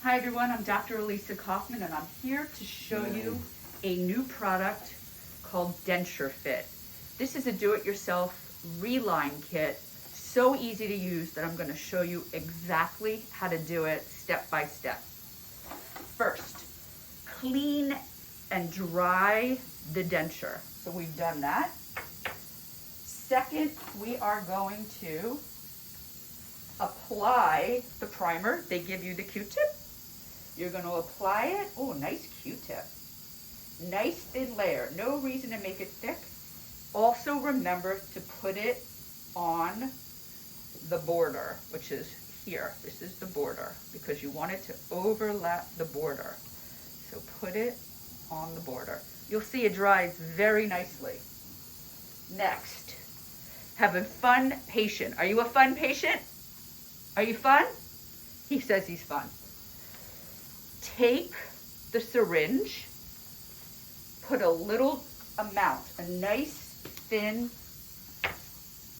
Hi everyone, I'm Dr. Alisa Kauffman and I'm here to show you a new product called DenSureFit. This is a do-it-yourself reline kit, so easy to use that I'm going to show you exactly how to do it step by step. First, clean and dry the denture. So we've done that. Second, we are going to apply the primer. They give you the Q-tip. You're going to apply it. Oh, nice Q-tip. Nice thin layer. No reason to make it thick. Also remember to put it on the border, which is here. This is the border because you want it to overlap the border. So put it on the border. You'll see it dries very nicely. Next, have a fun patient. Are you a fun patient? Are you fun? He says he's fun. Take the syringe, put a little amount, a nice thin